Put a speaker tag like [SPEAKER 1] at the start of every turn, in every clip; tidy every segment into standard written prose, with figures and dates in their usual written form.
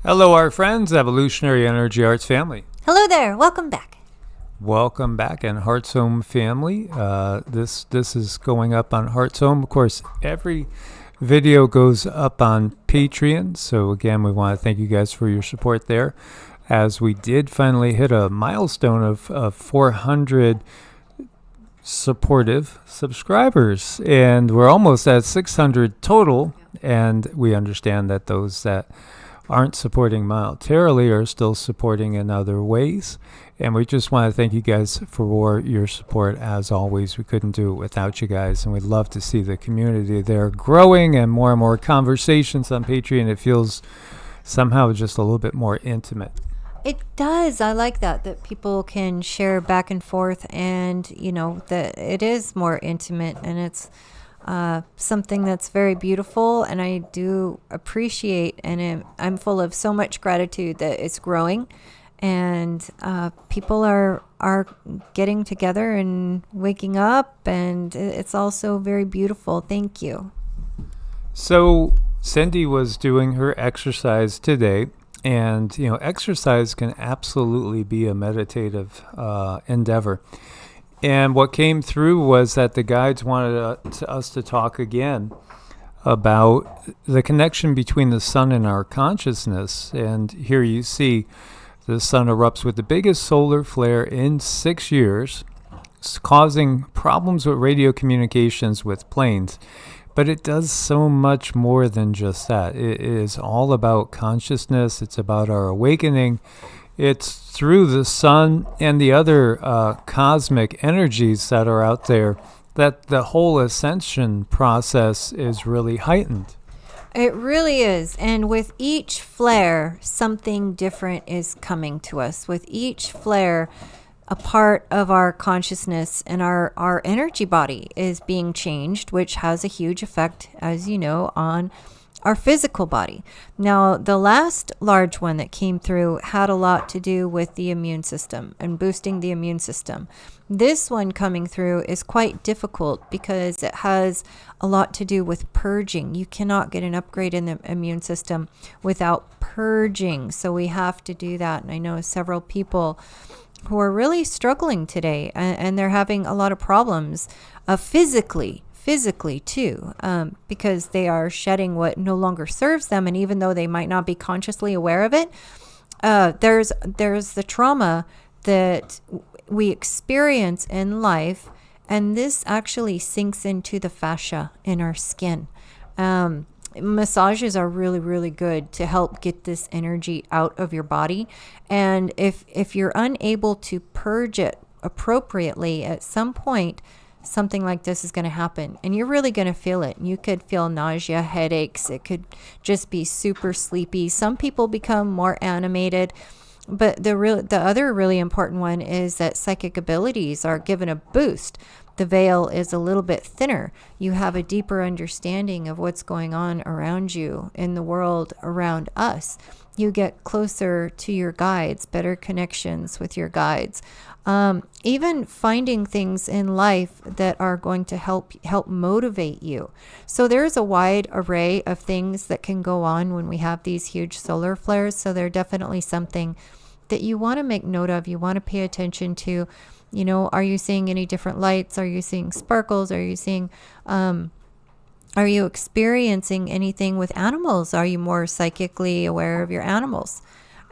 [SPEAKER 1] Hello, our friends, Evolutionary Energy Arts family.
[SPEAKER 2] Hello there. Welcome back.
[SPEAKER 1] Welcome back, and HEEARTS family. This is going up on HEEARTS. Of course, every video goes up on Patreon. So again, we want to thank you guys for your support there, as we did finally hit a milestone of 400 supportive subscribers, and we're almost at 600 total. And we understand that those that aren't supporting monetarily are still supporting in other ways. And we just want to thank you guys for your support. As always, we couldn't do it without you guys, and we'd love to see the community there growing and more conversations on Patreon. It feels somehow just a little bit more intimate.
[SPEAKER 2] It does. I like that people can share back and forth, and that it is more intimate, and it's something that's very beautiful, and I do appreciate, and I'm full of so much gratitude that it's growing, and people are getting together and waking up, and it's also very beautiful. Thank you.
[SPEAKER 1] So Cindy was doing her exercise today, and exercise can absolutely be a meditative endeavor. And what came through was that the guides wanted us to talk again about the connection between the sun and our consciousness. And here you see the sun erupts with the biggest solar flare in 6 years, causing problems with radio communications with planes. But it does so much more than just that. It is all about consciousness. It's about our awakening. It's through the sun and the other cosmic energies that are out there that the whole ascension process is really heightened.
[SPEAKER 2] It really is. And with each flare, something different is coming to us. With each flare, a part of our consciousness and our energy body is being changed, which has a huge effect, as you know, on our physical body. Now, the last large one that came through had a lot to do with the immune system and boosting the immune system. This one coming through is quite difficult because it has a lot to do with purging. You cannot get an upgrade in the immune system without purging. So we have to do that. And I know several people who are really struggling today, and they're having a lot of problems physically too, because they are shedding what no longer serves them. And even though they might not be consciously aware of it, there's the trauma that we experience in life, and this actually sinks into the fascia in our skin. Massages are really good to help get this energy out of your body. And if you're unable to purge it appropriately, at some point something like this is going to happen, and you're really going to feel it. You could feel nausea, headaches. It could just be super sleepy. Some people become more animated, but the other really important one is that psychic abilities are given a boost. The veil is a little bit thinner. You have a deeper understanding of what's going on around you in the world around us. You get closer to your guides, better connections with your guides. Even finding things in life that are going to help motivate you. So there's a wide array of things that can go on when we have these huge solar flares. So they're definitely something that you want to make note of. You want to pay attention to. Are you seeing any different lights? Are you seeing sparkles? Are you seeing, are you experiencing anything with animals? Are you more psychically aware of your animals?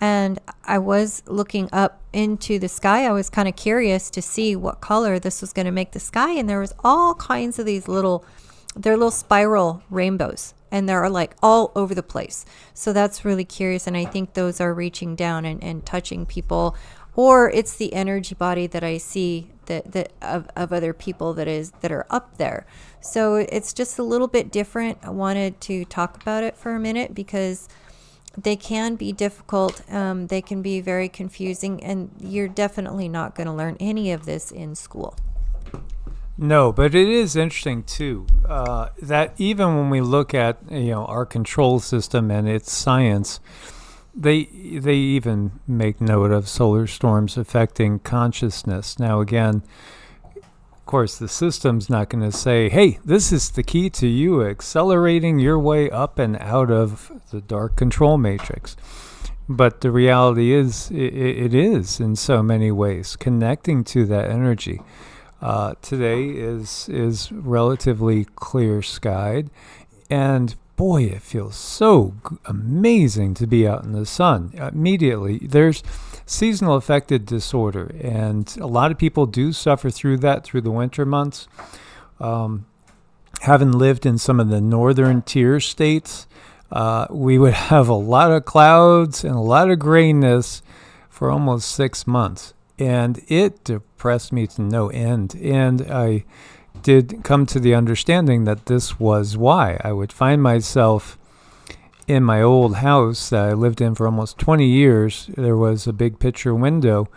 [SPEAKER 2] And I was looking up into the sky. I was kind of curious to see what color this was going to make the sky. And there was all kinds of these little spiral rainbows. And they're like all over the place. So that's really curious. And I think those are reaching down and touching people. Or it's the energy body that I see that of other people that are up there. So it's just a little bit different. I wanted to talk about it for a minute because they can be difficult. They can be very confusing, and you're definitely not going to learn any of this in school.
[SPEAKER 1] No, but it is interesting too that even when we look at our control system and its science, they even make note of solar storms affecting consciousness. Now again, course, the system's not going to say, hey, this is the key to you accelerating your way up and out of the dark control matrix. But the reality is, it is in so many ways connecting to that energy. Today is relatively clear skied, and boy, it feels so amazing to be out in the sun. Immediately, there's seasonal affective disorder, and a lot of people do suffer through that through the winter months. Having lived in some of the northern tier states, we would have a lot of clouds and a lot of grayness for almost 6 months, and it depressed me to no end. And I did come to the understanding that this was why. I would find myself in my old house that I lived in for almost 20 years. There was a big picture window.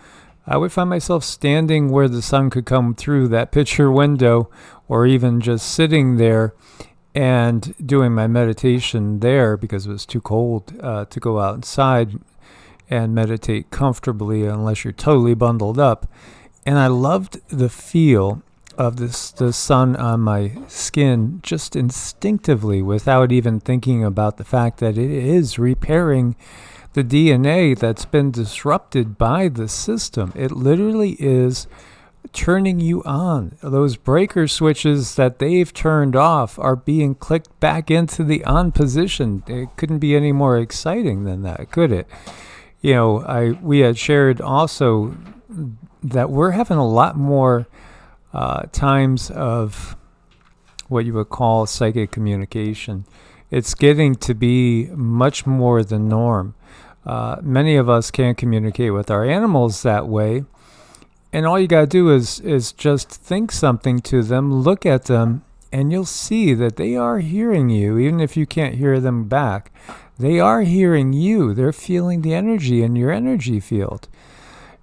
[SPEAKER 1] I would find myself standing where the sun could come through that picture window, or even just sitting there and doing my meditation there because it was too cold to go outside and meditate comfortably unless you're totally bundled up. And I loved the feel of the sun on my skin just instinctively, without even thinking about the fact that it is repairing the DNA that's been disrupted by the system. It literally is turning you on. Those breaker switches that they've turned off are being clicked back into the on position. It couldn't be any more exciting than that, could it? You know, we had shared also that we're having a lot more times of what you would call psychic communication. It's getting to be much more the norm. Many of us can't communicate with our animals that way, and all you got to do is just think something to them, look at them, and you'll see that they are hearing you, even if you can't hear them back. They are hearing you. They're feeling the energy in your energy field.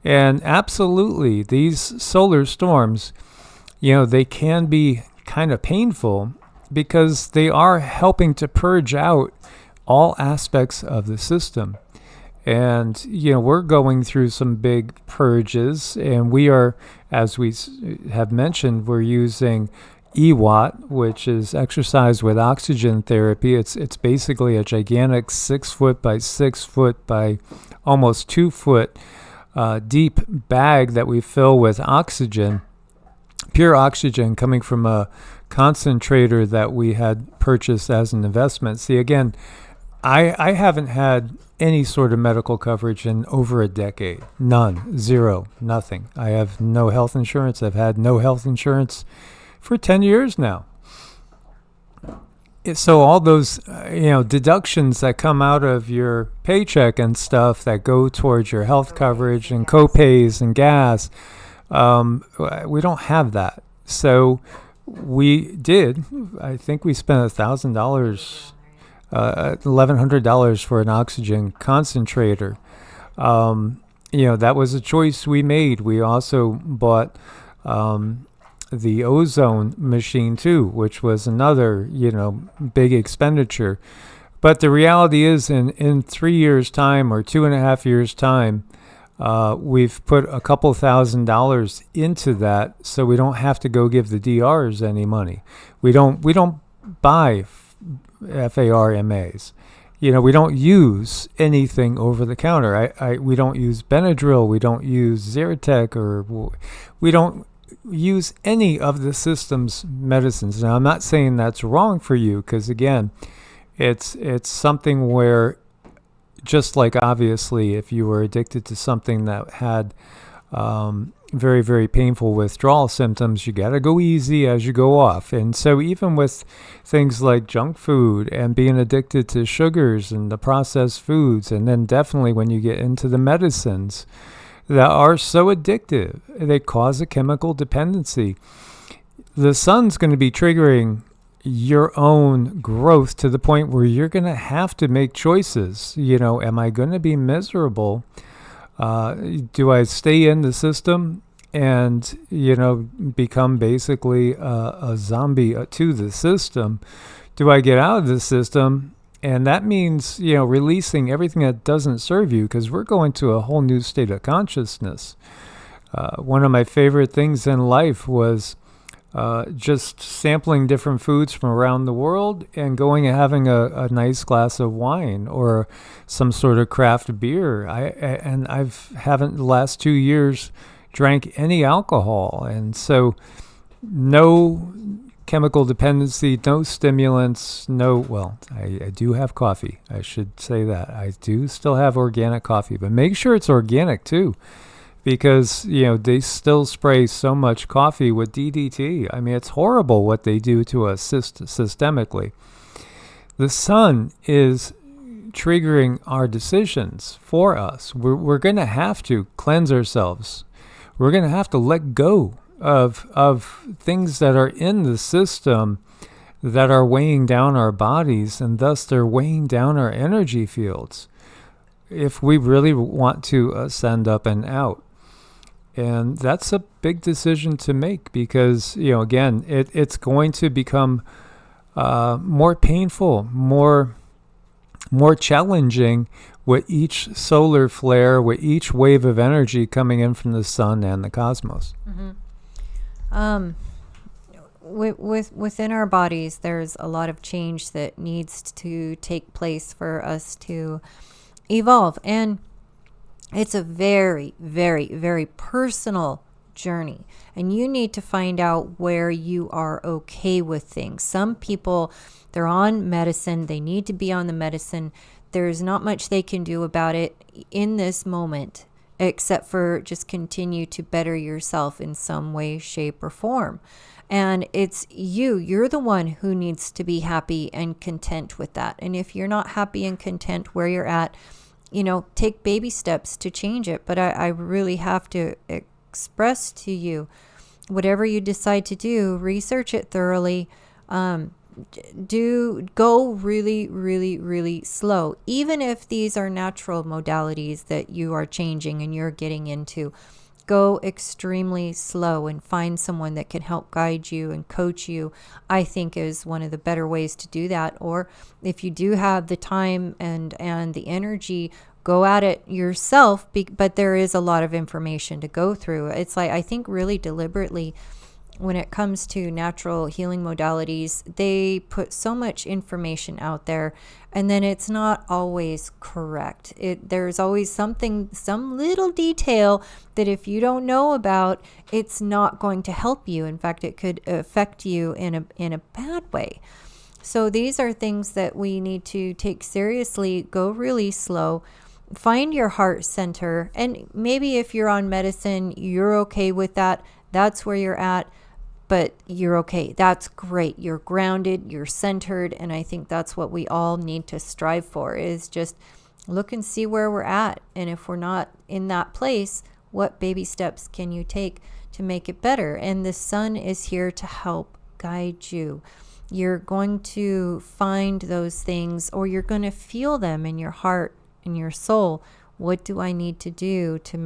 [SPEAKER 1] And absolutely, these solar storms, you know, they can be kind of painful because they are helping to purge out all aspects of the system. And, you know, we're going through some big purges, and we are, as we have mentioned, we're using EWAT, which is exercise with oxygen therapy. It's basically a gigantic 6 foot by 6 foot by almost 2 foot deep bag that we fill with oxygen, pure oxygen coming from a concentrator that we had purchased as an investment. See, again, I haven't had any sort of medical coverage in over a decade. None. Zero. Nothing. I have no health insurance. I've had no health insurance for 10 years now. So all those deductions that come out of your paycheck and stuff that go towards your health coverage and co-pays and gas, we don't have that. So we did. I think we spent $1,000, $1,100 for an oxygen concentrator. That was a choice we made. We also bought the OZONE machine too, which was another, big expenditure. But the reality is in 3 years' time or 2.5 years' time, we've put a couple $1,000s into that, so we don't have to go give the DRs any money. We don't buy FARMAs. We don't use anything over the counter. We don't use Benadryl. We don't use Zyrtec, or we don't use any of the system's medicines. Now, I'm not saying that's wrong for you, because again, it's something where, just like obviously if you were addicted to something that had very, very painful withdrawal symptoms, you got to go easy as you go off. And so even with things like junk food and being addicted to sugars and the processed foods, and then definitely when you get into the medicines that are so addictive, they cause a chemical dependency. The sun's going to be triggering your own growth to the point where you're going to have to make choices. Am I going to be miserable? Do I stay in the system and, become basically a zombie to the system? Do I get out of the system? And that means, releasing everything that doesn't serve you, because we're going to a whole new state of consciousness. One of my favorite things in life was just sampling different foods from around the world and going and having a nice glass of wine or some sort of craft beer. I've haven't the last 2 years drank any alcohol, and so no chemical dependency, no stimulants, I do have coffee. I should say that. I do still have organic coffee, but make sure it's organic too, because, they still spray so much coffee with DDT. I mean, it's horrible what they do to us systemically. The sun is triggering our decisions for us. We're going to have to cleanse ourselves. We're going to have to let go of things that are in the system that are weighing down our bodies, and thus they're weighing down our energy fields if we really want to ascend up and out. And that's a big decision to make because, again, it's going to become more painful, more challenging with each solar flare, with each wave of energy coming in from the sun and the cosmos.
[SPEAKER 2] Mm-hmm. Within our bodies, there's a lot of change that needs to take place for us to evolve. And it's a very, very, very personal journey. And you need to find out where you are okay with things. Some people, they're on medicine. They need to be on the medicine. There's not much they can do about it in this moment, except for just continue to better yourself in some way, shape, or form. And it's you're the one who needs to be happy and content with that. And if you're not happy and content where you're at, take baby steps to change it. But I really have to express to you, whatever you decide to do, research it thoroughly. Go really, really, really slow. Even if these are natural modalities that you are changing and you're getting into, go extremely slow and find someone that can help guide you and coach you. I think is one of the better ways to do that. Or if you do have the time and the energy, go at it yourself. But there is a lot of information to go through. It's like, I think really deliberately, when it comes to natural healing modalities, they put so much information out there, and then it's not always correct. There's always some little detail that if you don't know about, it's not going to help you. In fact, it could affect you in a bad way. So these are things that we need to take seriously, go really slow, find your heart center. And maybe if you're on medicine, you're okay with that. That's where you're at. But you're okay. That's great. You're grounded, you're centered. And I think that's what we all need to strive for, is just look and see where we're at. And if we're not in that place, what baby steps can you take to make it better? And the sun is here to help guide you. You're going to find those things, or you're going to feel them in your heart and your soul. What do I need to do to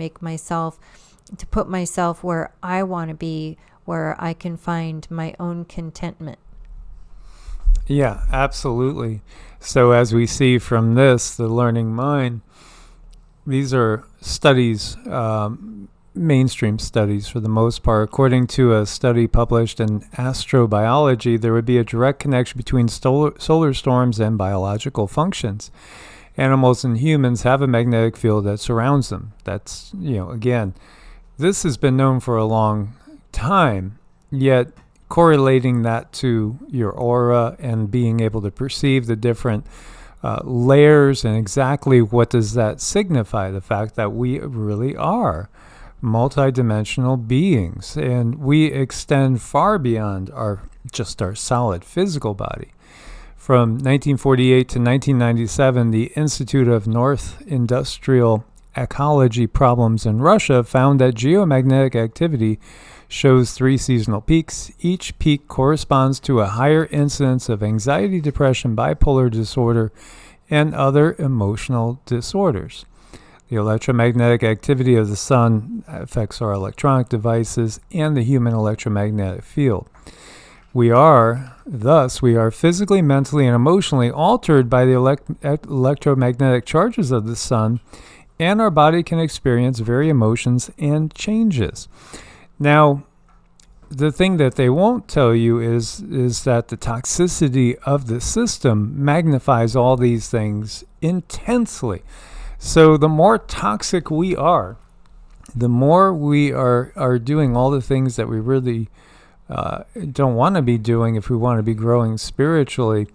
[SPEAKER 2] put myself where I want to be, where I can find my own contentment?
[SPEAKER 1] Yeah, absolutely. So as we see from this, the learning mind, these are studies, mainstream studies for the most part. According to a study published in Astrobiology, there would be a direct connection between solar storms and biological functions. Animals and humans have a magnetic field that surrounds them. That's, again, this has been known for a long time, yet correlating that to your aura and being able to perceive the different layers and exactly what does that signify, the fact that we really are multidimensional beings, and we extend far beyond our solid physical body. From 1948 to 1997, the Institute of North Industrial Ecology Problems in Russia found that geomagnetic activity shows 3 seasonal peaks. Each peak corresponds to a higher incidence of anxiety, depression, bipolar disorder, and other emotional disorders. The electromagnetic activity of the sun affects our electronic devices and the human electromagnetic field. We are physically, mentally, and emotionally altered by the electromagnetic charges of the sun, and our body can experience varied emotions and changes. Now, the thing that they won't tell you is that the toxicity of the system magnifies all these things intensely. So the more toxic we are, the more we are doing all the things that we really don't want to be doing if we want to be growing spiritually,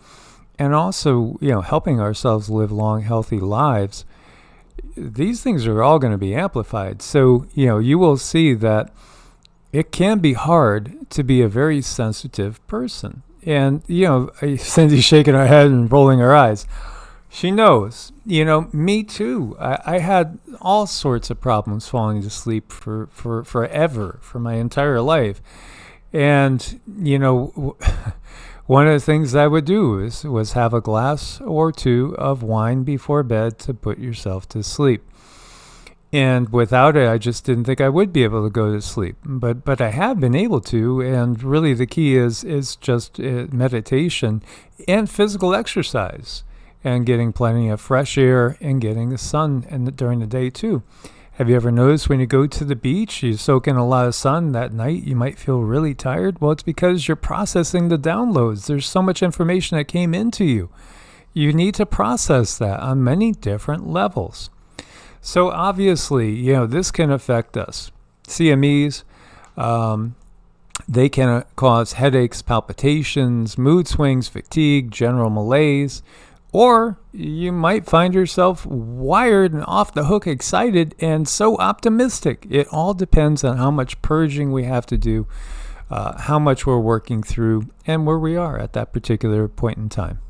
[SPEAKER 1] and also, helping ourselves live long, healthy lives. These things are all going to be amplified. So, you will see that it can be hard to be a very sensitive person. And, Cindy's shaking her head and rolling her eyes. She knows. Me too. I had all sorts of problems falling to sleep for forever, for my entire life. And, one of the things I would do was have a glass or two of wine before bed to put yourself to sleep. And without it, I just didn't think I would be able to go to sleep. But I have been able to, and really the key is just meditation and physical exercise, and getting plenty of fresh air and getting the sun during the day too. Have you ever noticed when you go to the beach, you soak in a lot of sun that night, you might feel really tired? Well, it's because you're processing the downloads. There's so much information that came into you. You need to process that on many different levels. So obviously, this can affect us. CMEs, they can cause headaches, palpitations, mood swings, fatigue, general malaise. Or you might find yourself wired and off the hook excited and so optimistic. It all depends on how much purging we have to do, how much we're working through, and where we are at that particular point in time.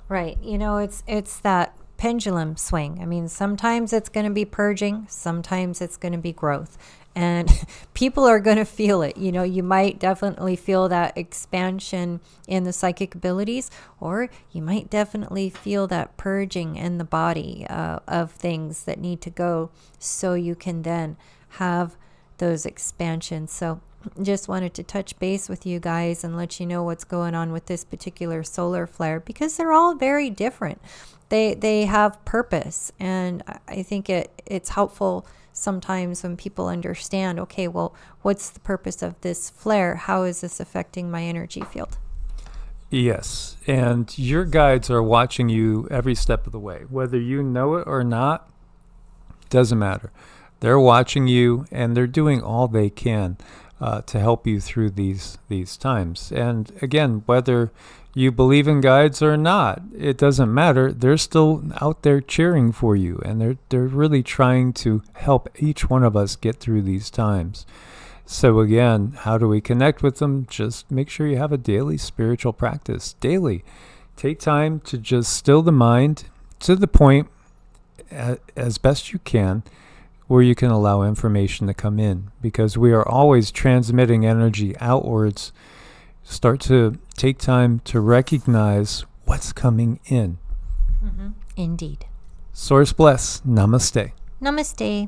[SPEAKER 2] Right. It's that pendulum swing. I mean, sometimes it's going to be purging, sometimes it's going to be growth. And people are going to feel it. You might definitely feel that expansion in the psychic abilities, or you might definitely feel that purging in the body of things that need to go, so you can then have those expansions. So just wanted to touch base with you guys and let you know what's going on with this particular solar flare, because they're all very different. They have purpose, and I think it's helpful sometimes when people understand, okay, well, what's the purpose of this flare? How is this affecting my energy field?
[SPEAKER 1] Yes, and your guides are watching you every step of the way. Whether you know it or not, doesn't matter. They're watching you, and they're doing all they can to help you through these times. And again, whether you believe in guides or not, it doesn't matter. They're still out there cheering for you, and they're really trying to help each one of us get through these times. So again, how do we connect with them? Just make sure you have a daily spiritual practice. Daily. Take time to just still the mind to the point, as best you can, where you can allow information to come in, because we are always transmitting energy outwards. Start to take time to recognize what's coming in.
[SPEAKER 2] Mm-hmm. Indeed.
[SPEAKER 1] Source bless. Namaste.
[SPEAKER 2] Namaste.